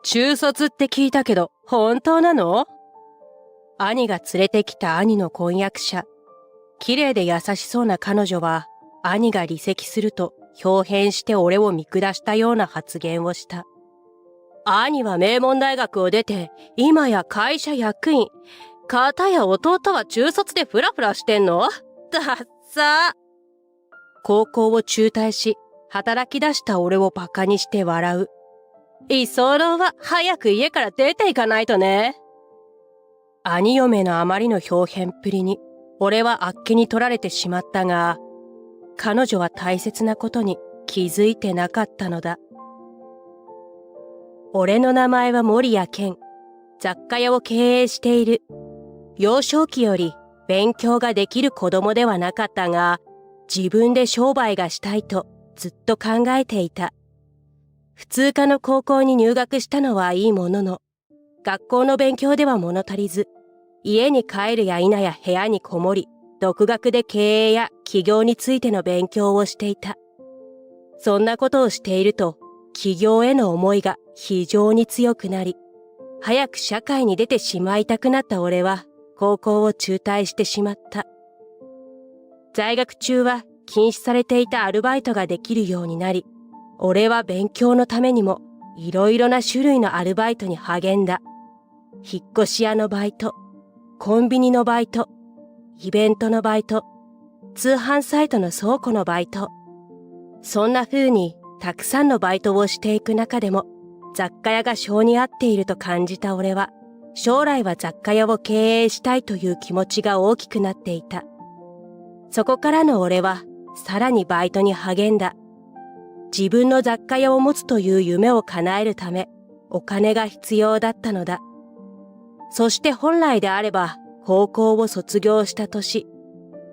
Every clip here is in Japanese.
中卒って聞いたけど、本当なの？兄が連れてきた兄の婚約者。綺麗で優しそうな彼女は、兄が離席すると表変して俺を見下したような発言をした。兄は名門大学を出て、今や会社役員。かたや弟は中卒でフラフラしてんの？だっさ。高校を中退し、働き出した俺をバカにして笑う。居候は早く家から出ていかないとね。兄嫁のあまりの表変っぷりに、俺はあっけに取られてしまったが、彼女は大切なことに気づいてなかったのだ。俺の名前は森谷健。雑貨屋を経営している。幼少期より勉強ができる子供ではなかったが、自分で商売がしたいとずっと考えていた。普通科の高校に入学したのはいいものの、学校の勉強では物足りず、家に帰るや否や部屋にこもり、独学で経営や起業についての勉強をしていた。そんなことをしていると、起業への思いが非常に強くなり、早く社会に出てしまいたくなった俺は、高校を中退してしまった。在学中は禁止されていたアルバイトができるようになり、俺は勉強のためにもいろいろな種類のアルバイトに励んだ。引っ越し屋のバイト、コンビニのバイト、イベントのバイト、通販サイトの倉庫のバイト。そんな風にたくさんのバイトをしていく中でも、雑貨屋が性に合っていると感じた俺は、将来は雑貨屋を経営したいという気持ちが大きくなっていた。そこからの俺は、さらにバイトに励んだ。自分の雑貨屋を持つという夢を叶えるため、お金が必要だったのだ。そして本来であれば、高校を卒業した年、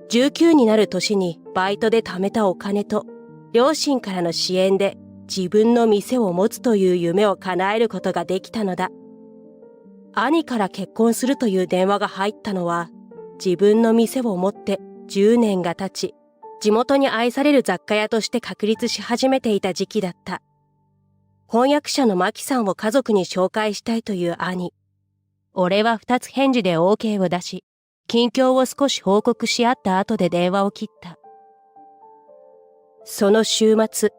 19になる年にバイトで貯めたお金と、両親からの支援で自分の店を持つという夢を叶えることができたのだ。兄から結婚するという電話が入ったのは、自分の店を持って10年が経ち、地元に愛される雑貨屋として確立し始めていた時期だった。婚約者のマキさんを家族に紹介したいという兄。俺は2つ返事で OK を出し、近況を少し報告し合った後で電話を切った。その週末、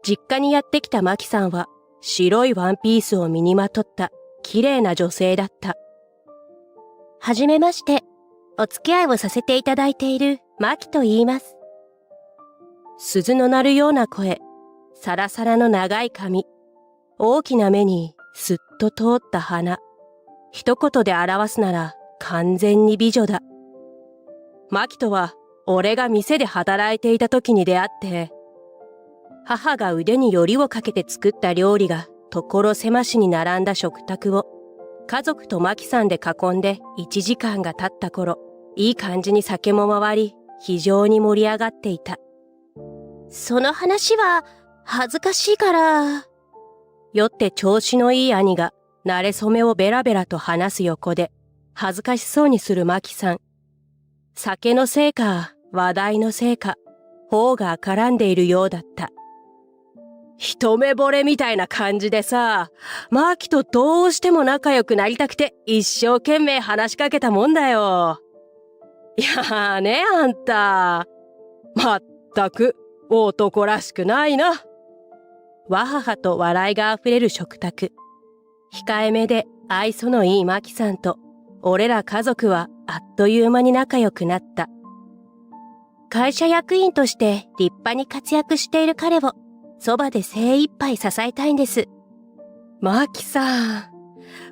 実家にやってきたマキさんは白いワンピースを身にまとった綺麗な女性だった。はじめまして、お付き合いをさせていただいているマキと言います。鈴の鳴るような声、サラサラの長い髪、大きな目にすっと通った鼻。一言で表すなら完全に美女だ。マキとは俺が店で働いていた時に出会って、母が腕によりをかけて作った料理が所狭しに並んだ食卓を家族とマキさんで囲んで1時間が経った頃、いい感じに酒も回り、非常に盛り上がっていた。その話は恥ずかしいから。酔って調子のいい兄が馴れ初めをベラベラと話す横で恥ずかしそうにするマキさん。酒のせいか話題のせいか頬が赤らんでいるようだった。一目惚れみたいな感じでさ、マキとどうしても仲良くなりたくて一生懸命話しかけたもんだよ。いやーね、あんた。まったく男らしくないな。わははと笑いがあふれる食卓。控えめで愛想のいいマキさんと俺ら家族はあっという間に仲良くなった。会社役員として立派に活躍している彼をそばで精一杯支えたいんです。マキさん、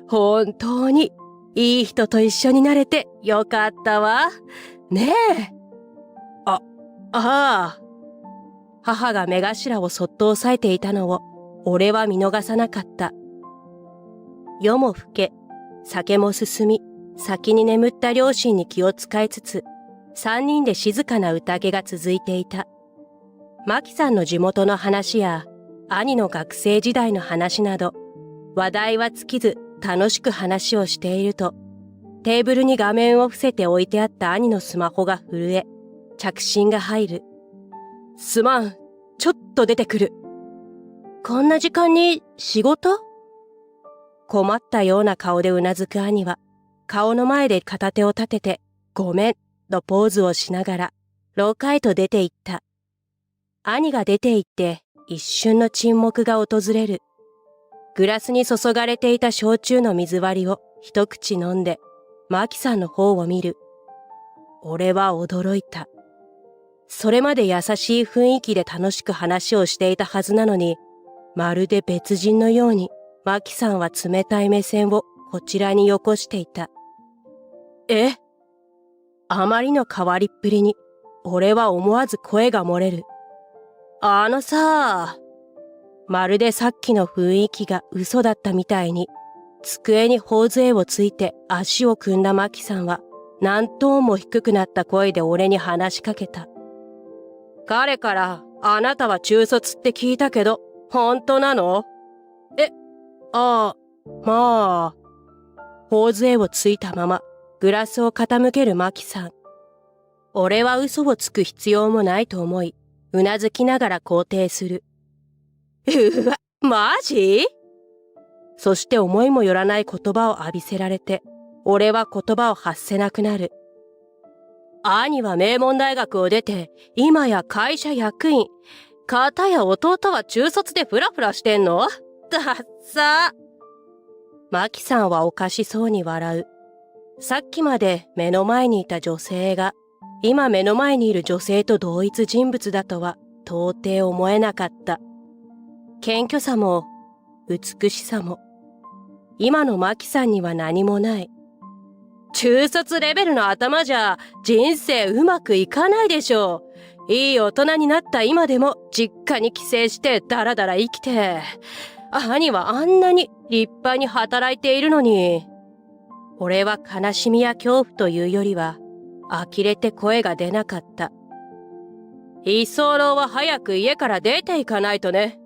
本当にいい人と一緒になれてよかったわ。ねえ。ああ。母が目頭をそっと押さえていたのを俺は見逃さなかった。夜も更け、酒も進み、先に眠った両親に気を使いつつ、三人で静かな宴が続いていた。マキさんの地元の話や、兄の学生時代の話など、話題は尽きず楽しく話をしていると、テーブルに画面を伏せて置いてあった兄のスマホが震え、着信が入る。すまん、ちょっと出てくる。こんな時間に仕事？困ったような顔でうなずく兄は、顔の前で片手を立てて、ごめん、とポーズをしながら、廊下へと出て行った。兄が出て行って、一瞬の沈黙が訪れる。グラスに注がれていた焼酎の水割りを一口飲んで、マキさんの方を見る。俺は驚いた。それまで優しい雰囲気で楽しく話をしていたはずなのに、まるで別人のように、マキさんは冷たい目線をこちらによこしていた。あまりの変わりっぷりに、俺は思わず声が漏れる。あのさ、まるでさっきの雰囲気が嘘だったみたいに、机に頬杖をついて足を組んだマキさんは、何トーンも低くなった声で俺に話しかけた。彼から、あなたは中卒って聞いたけど、本当なの？まあ。頬杖をついたまま、グラスを傾けるマキさん。俺は嘘をつく必要もないと思い、うなずきながら肯定する。うわ、マジ？そして思いもよらない言葉を浴びせられて、俺は言葉を発せなくなる。兄は名門大学を出て、今や会社役員。かたや弟は中卒でフラフラしてんの？だっさ。マキさんはおかしそうに笑う。さっきまで目の前にいた女性が、今目の前にいる女性と同一人物だとは到底思えなかった。謙虚さも、美しさも、今のマキさんには何もない。中卒レベルの頭じゃ人生うまくいかないでしょう。いい大人になった今でも実家に帰省してダラダラ生きて、兄はあんなに立派に働いているのに。俺は悲しみや恐怖というよりは、呆れて声が出なかった。居候は早く家から出ていかないとね。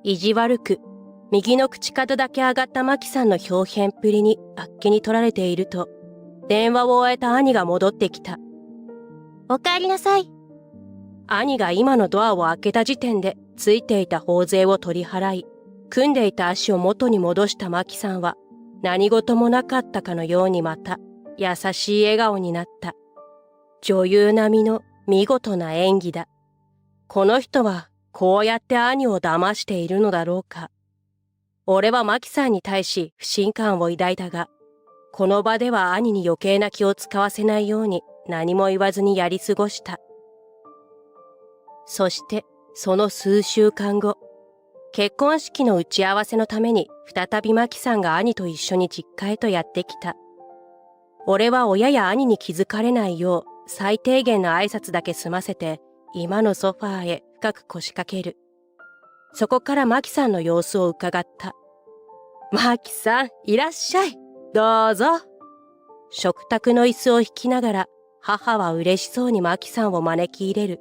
意地悪く、右の口角だけ上がったマキさんの表変っぷりにあっけに取られていると、電話を終えた兄が戻ってきた。お帰りなさい。兄が今のドアを開けた時点でついていた頬杖を取り払い、組んでいた足を元に戻したマキさんは、何事もなかったかのようにまた優しい笑顔になった。女優並みの見事な演技だ。この人はこうやって兄を騙しているのだろうか。俺はマキさんに対し不信感を抱いたが、この場では兄に余計な気を使わせないように何も言わずにやり過ごした。そしてその数週間後、結婚式の打ち合わせのために再びマキさんが兄と一緒に実家へとやってきた。俺は親や兄に気づかれないよう最低限の挨拶だけ済ませて今のソファーへ深く腰掛ける。そこからマキさんの様子を伺った。マキさん、いらっしゃい。どうぞ。食卓の椅子を引きながら母は嬉しそうにマキさんを招き入れる。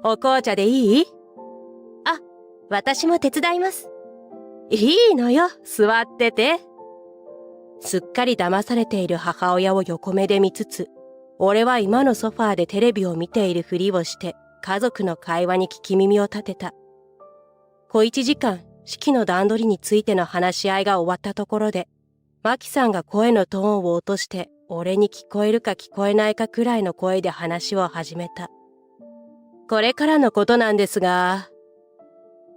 お紅茶でいい？あ、私も手伝います。いいのよ、座ってて。すっかり騙されている母親を横目で見つつ、俺は今のソファーでテレビを見ているふりをして家族の会話に聞き耳を立てた。小一時間、式の段取りについての話し合いが終わったところで、マキさんが声のトーンを落として俺に聞こえるか聞こえないかくらいの声で話を始めた。これからのことなんですが、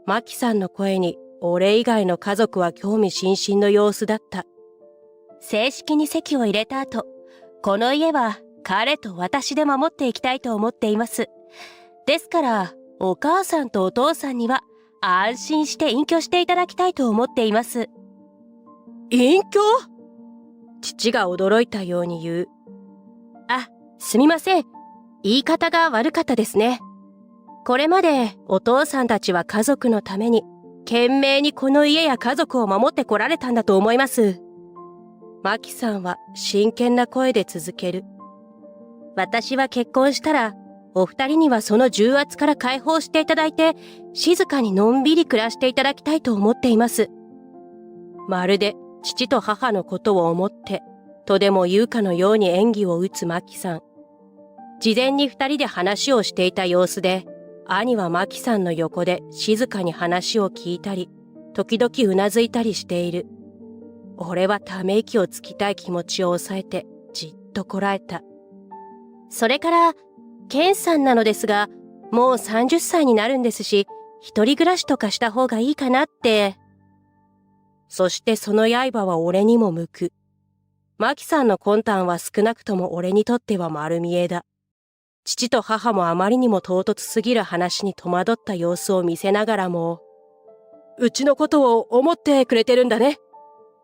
マキさんの声に俺以外の家族は興味津々の様子だった。正式に籍を入れた後、この家は彼と私で守っていきたいと思っています。ですから、お母さんとお父さんには安心して隠居していただきたいと思っています。隠居？父が驚いたように言う。あ、すみません。言い方が悪かったですね。これまでお父さんたちは家族のために懸命にこの家や家族を守ってこられたんだと思います。マキさんは真剣な声で続ける。私は結婚したら、お二人にはその重圧から解放していただいて、静かにのんびり暮らしていただきたいと思っています。まるで父と母のことを思って、とでも言うかのように演技を打つマキさん。事前に二人で話をしていた様子で、兄はマキさんの横で静かに話を聞いたり、時々うなずいたりしている。俺はため息をつきたい気持ちを抑えてじっとこらえた。それから、ケンさんなのですが、もう30歳になるんですし、一人暮らしとかした方がいいかなって。そしてその刃は俺にも向く。マキさんの魂胆は少なくとも俺にとっては丸見えだ。父と母もあまりにも唐突すぎる話に戸惑った様子を見せながらも、うちのことを思ってくれてるんだね。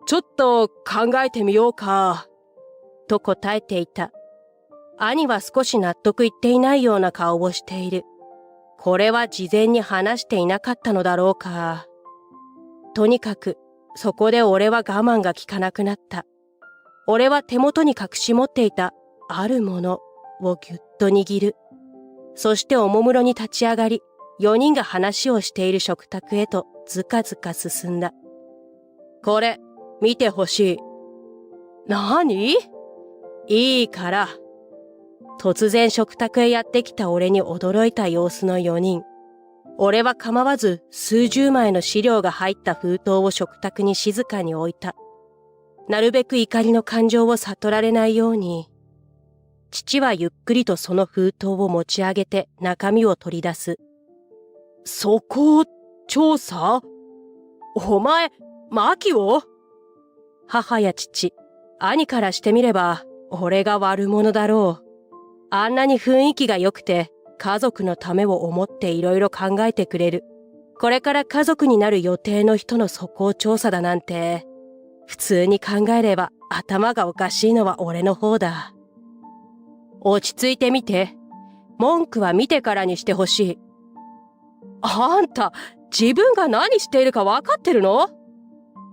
ちょっと考えてみようか。と答えていた。兄は少し納得いっていないような顔をしている。これは事前に話していなかったのだろうか。とにかく、そこで俺は我慢が効かなくなった。俺は手元に隠し持っていたあるものをぎゅっと握る。そしておもむろに立ち上がり、4人が話をしている食卓へとずかずか進んだ。これ、見てほしい。なに？いいから。突然食卓へやってきた俺に驚いた様子の4人。俺は構わず数十枚の資料が入った封筒を食卓に静かに置いた。なるべく怒りの感情を悟られないように。父はゆっくりとその封筒を持ち上げて中身を取り出す。そこを調査？お前、マキを？母や父、兄からしてみれば、俺が悪者だろう。あんなに雰囲気が良くて、家族のためを思っていろいろ考えてくれる。これから家族になる予定の人の素行調査だなんて、普通に考えれば頭がおかしいのは俺の方だ。落ち着いてみて。文句は見てからにしてほしい。あんた、自分が何しているか分かってるの？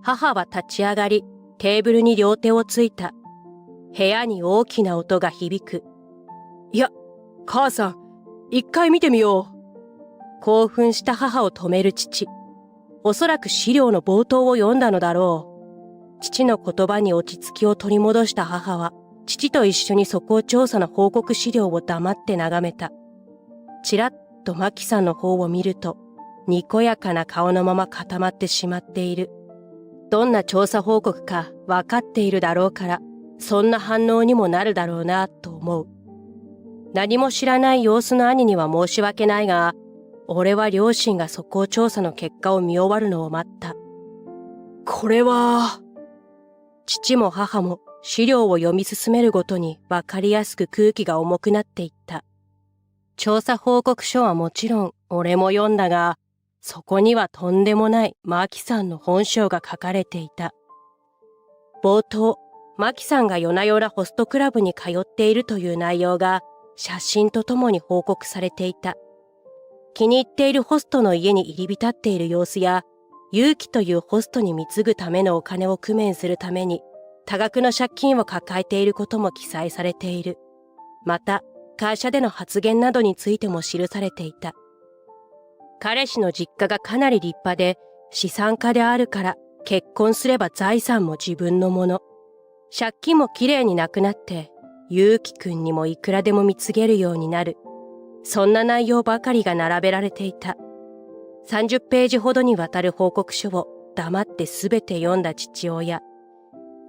母は立ち上がり、テーブルに両手をついた。部屋に大きな音が響く。いや、母さん、一回見てみよう。興奮した母を止める父。おそらく資料の冒頭を読んだのだろう。父の言葉に落ち着きを取り戻した母は、父と一緒に素行調査の報告資料を黙って眺めた。ちらっとマキさんの方を見ると、にこやかな顔のまま固まってしまっている。どんな調査報告か分かっているだろうから、そんな反応にもなるだろうなと思う。何も知らない様子の兄には申し訳ないが、俺は両親が素行調査の結果を見終わるのを待った。これは…父も母も資料を読み進めるごとに分かりやすく空気が重くなっていった。調査報告書はもちろん俺も読んだが、そこにはとんでもないマキさんの本性が書かれていた。冒頭、マキさんが夜な夜なホストクラブに通っているという内容が写真とともに報告されていた。気に入っているホストの家に入り浸っている様子や、勇気というホストに貢ぐためのお金を工面するために多額の借金を抱えていることも記載されている。また、会社での発言などについても記されていた。彼氏の実家がかなり立派で資産家であるから結婚すれば財産も自分のもの。借金もきれいになくなって勇気くんにもいくらでも貢げるようになる。そんな内容ばかりが並べられていた。30ページほどにわたる報告書を黙ってすべて読んだ父親。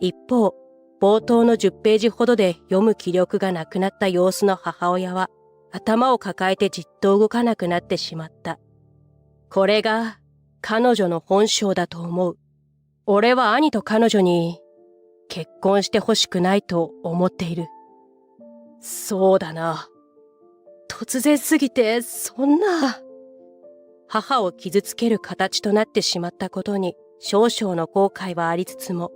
一方、冒頭の10ページほどで読む気力がなくなった様子の母親は頭を抱えてじっと動かなくなってしまった。これが彼女の本性だと思う。俺は兄と彼女に結婚してほしくないと思っている。そうだな。突然すぎてそんな。母を傷つける形となってしまったことに少々の後悔はありつつも、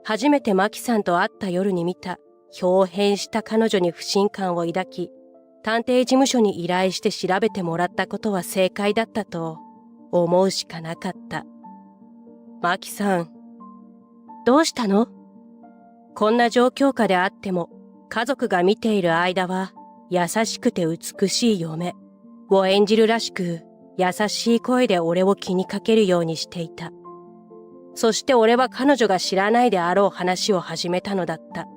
初めてマキさんと会った夜に見た表変した彼女に不信感を抱き、探偵事務所に依頼して調べてもらったことは正解だったと思うしかなかった。マキさん、どうしたの？こんな状況下であっても、家族が見ている間は優しくて美しい嫁を演じるらしく、優しい声で俺を気にかけるようにしていた。そして俺は彼女が知らないであろう話を始めたのだった。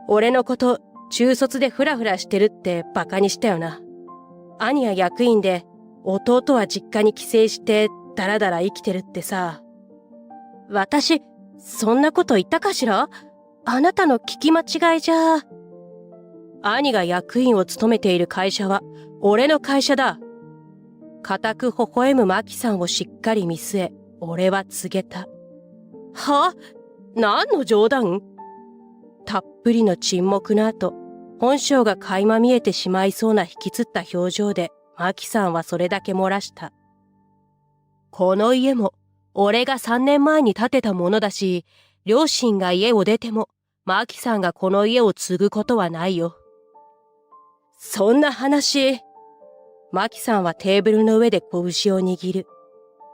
俺のこと中卒でフラフラしてるってバカにしたよな。兄は役員で、弟は実家に帰省してだらだら生きてるってさ。私、そんなこと言ったかしら？あなたの聞き間違いじゃ。兄が役員を務めている会社は、俺の会社だ。固く微笑むマキさんをしっかり見据え、俺は告げた。は？何の冗談？たっぷりの沈黙の後、本性が垣間見えてしまいそうな引きつった表情で、マキさんはそれだけ漏らした。この家も、俺が3年前に建てたものだし、両親が家を出ても、マキさんがこの家を継ぐことはないよ。そんな話。マキさんはテーブルの上で拳を握る。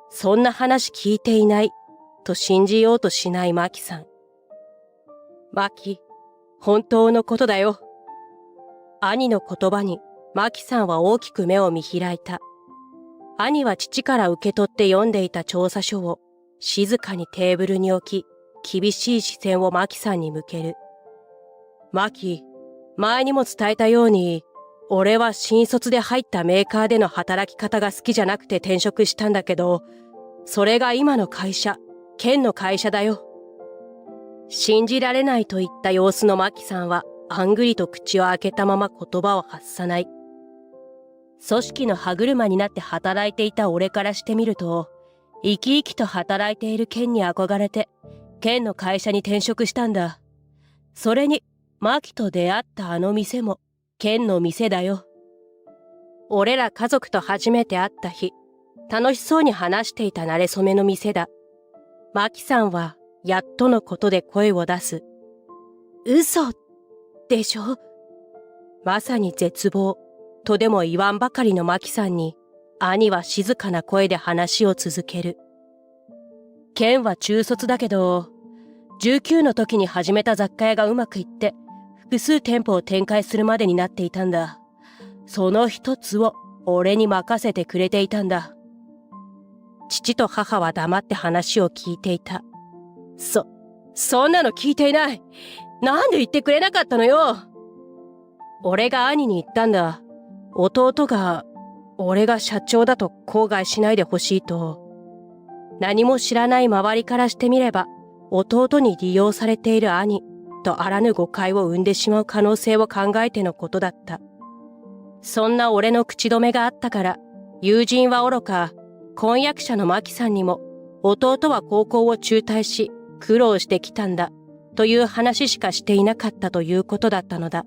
そんな話聞いていない、と信じようとしないマキさん。マキ、本当のことだよ。兄の言葉に、マキさんは大きく目を見開いた。兄は父から受け取って読んでいた調査書を静かにテーブルに置き、厳しい視線をマキさんに向ける。マキ、前にも伝えたように、俺は新卒で入ったメーカーでの働き方が好きじゃなくて転職したんだけど、それが今の会社、ケンの会社だよ。信じられないといった様子のマキさんは、あんぐりと口を開けたまま言葉を発さない。組織の歯車になって働いていた俺からしてみると、生き生きと働いているケンに憧れて、ケンの会社に転職したんだ。それに、マキと出会ったあの店も、ケンの店だよ。俺ら家族と初めて会った日、楽しそうに話していた馴れ初めの店だ。マキさんは、やっとのことで声を出す。嘘でしょ？まさに絶望、とでも言わんばかりのマキさんに、兄は静かな声で話を続ける。ケンは中卒だけど、19の時に始めた雑貨屋がうまくいって、複数店舗を展開するまでになっていたんだ。その一つを俺に任せてくれていたんだ。父と母は黙って話を聞いていた。そんなの聞いていない。なんで言ってくれなかったのよ。俺が兄に言ったんだ。弟が、俺が社長だと口外しないでほしいと。何も知らない周りからしてみれば、弟に利用されている兄とあらぬ誤解を生んでしまう可能性を考えてのことだった。そんな俺の口止めがあったから、友人は愚か、婚約者のマキさんにも、弟は高校を中退し、苦労してきたんだ、という話しかしていなかったということだったのだ。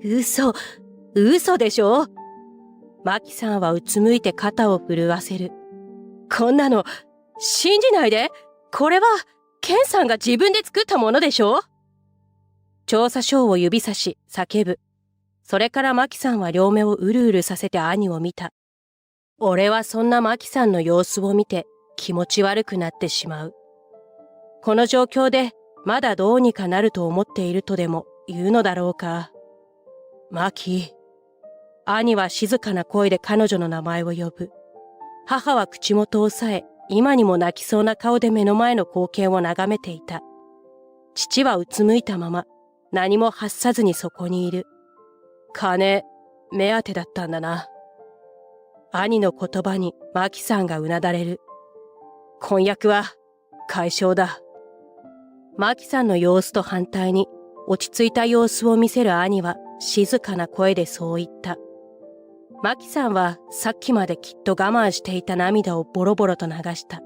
嘘でしょ？マキさんはうつむいて肩を震わせる。こんなの、信じないで。これは、ケンさんが自分で作ったものでしょ？調査書を指さし、叫ぶ。それからマキさんは両目をうるうるさせて兄を見た。俺はそんなマキさんの様子を見て気持ち悪くなってしまう。この状況でまだどうにかなると思っているとでも言うのだろうか。マキ。兄は静かな声で彼女の名前を呼ぶ。母は口元を押さえ、今にも泣きそうな顔で目の前の光景を眺めていた。父はうつむいたまま、何も発さずにそこにいる。金、目当てだったんだな。兄の言葉にマキさんがうなだれる。婚約は解消だ。マキさんの様子と反対に落ち着いた様子を見せる兄は静かな声でそう言った。マキさんはさっきまできっと我慢していた涙をボロボロと流した。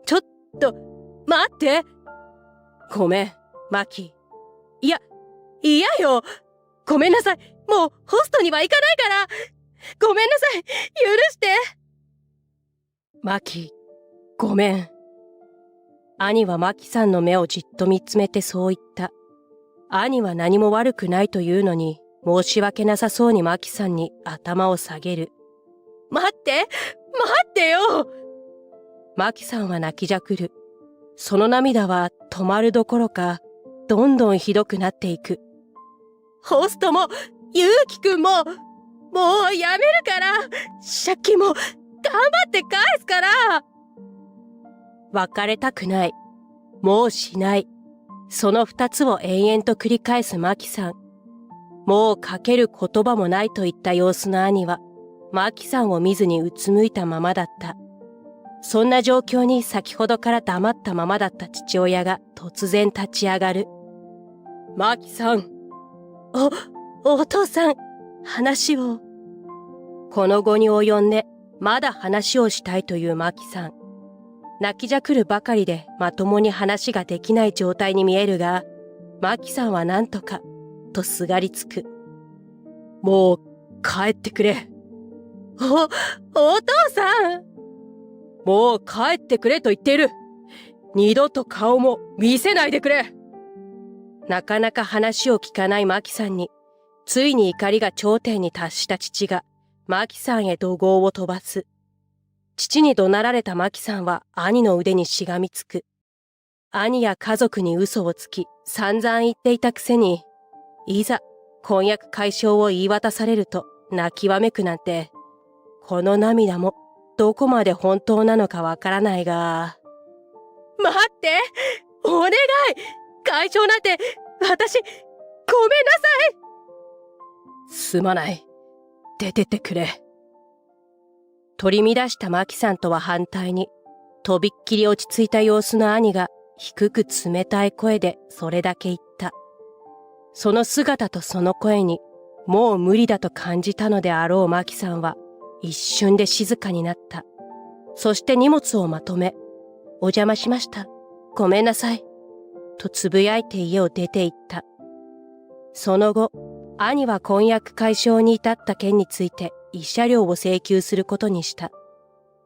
ちょっと、待って。ごめん、マキ。嫌よ。ごめんなさい。もうホストには行かないから。ごめんなさい。許して。マキ、ごめん。兄はマキさんの目をじっと見つめてそう言った。兄は何も悪くないというのに、申し訳なさそうにマキさんに頭を下げる。待ってよ。マキさんは泣きじゃくる。その涙は止まるどころか、どんどんひどくなっていく。ホストも、ゆうきくんも、もうやめるから、借金も頑張って返すから。別れたくない。もうしない。その二つを延々と繰り返すマキさん。もうかける言葉もないといった様子の兄は、マキさんを見ずにうつむいたままだった。そんな状況に先ほどから黙ったままだった父親が突然立ち上がる。マキさん。お父さん、話を。この後に及んで、まだ話をしたいというマキさん。泣きじゃくるばかりでまともに話ができない状態に見えるが、マキさんはなんとか、とすがりつく。もう、帰ってくれ。お父さん。もう帰ってくれと言っている。二度と顔も見せないでくれ。なかなか話を聞かないマキさんに、ついに怒りが頂点に達した父が、マキさんへ怒号を飛ばす。父に怒鳴られたマキさんは兄の腕にしがみつく。兄や家族に嘘をつき、散々言っていたくせに、いざ婚約解消を言い渡されると泣きわめくなんて、この涙もどこまで本当なのかわからないが。待って！お願い！解消なんて、私、ごめんなさい！すまない。出てってくれ。取り乱したマキさんとは反対に、とびっきり落ち着いた様子の兄が低く冷たい声でそれだけ言った。その姿とその声に、もう無理だと感じたのであろうマキさんは、一瞬で静かになった。そして荷物をまとめ、お邪魔しました。ごめんなさい。とつぶやいて家を出て行った。その後、兄は婚約解消に至った件について慰謝料を請求することにした。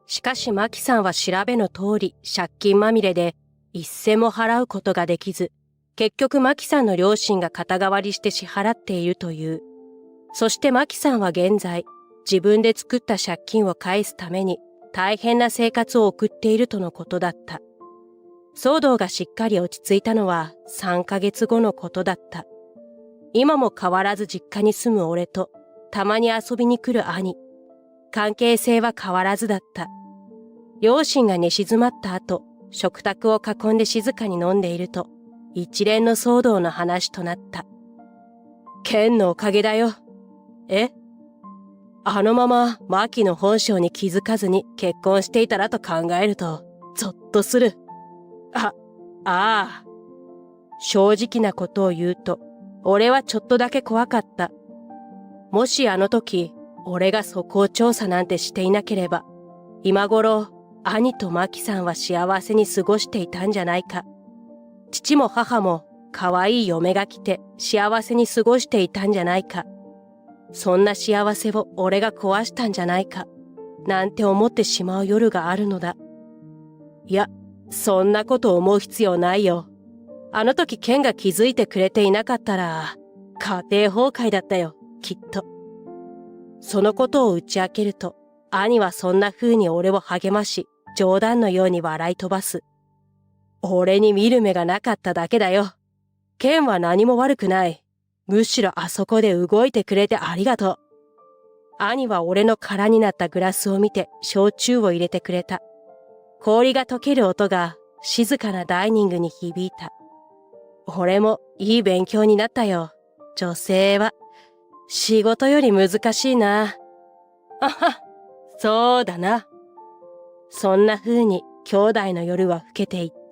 しかしマキさんは調べの通り借金まみれで一銭も払うことができず、結局マキさんの両親が肩代わりして支払っているという。そしてマキさんは現在、自分で作った借金を返すために大変な生活を送っているとのことだった。騒動がしっかり落ち着いたのは3ヶ月後のことだった。今も変わらず実家に住む俺と、たまに遊びに来る兄。関係性は変わらずだった。両親が寝静まった後、食卓を囲んで静かに飲んでいると、一連の騒動の話となった。ケンのおかげだよ。え？あのままマキの本性に気づかずに結婚していたらと考えると、ゾッとする。ああ。正直なことを言うと、俺はちょっとだけ怖かった。もしあの時、俺が素行調査なんてしていなければ、今頃、兄とマキさんは幸せに過ごしていたんじゃないか。父も母も可愛い嫁が来て幸せに過ごしていたんじゃないか。そんな幸せを俺が壊したんじゃないか。なんて思ってしまう夜があるのだ。いや、そんなこと思う必要ないよ。あの時ケンが気づいてくれていなかったら、家庭崩壊だったよ、きっと。そのことを打ち明けると、兄はそんな風に俺を励まし、冗談のように笑い飛ばす。俺に見る目がなかっただけだよ。ケンは何も悪くない。むしろあそこで動いてくれてありがとう。兄は俺の空になったグラスを見て焼酎を入れてくれた。氷が溶ける音が静かなダイニングに響いた。俺もいい勉強になったよ。女性は仕事より難しいな。あは、そうだな。そんな風に兄弟の夜は更けていった。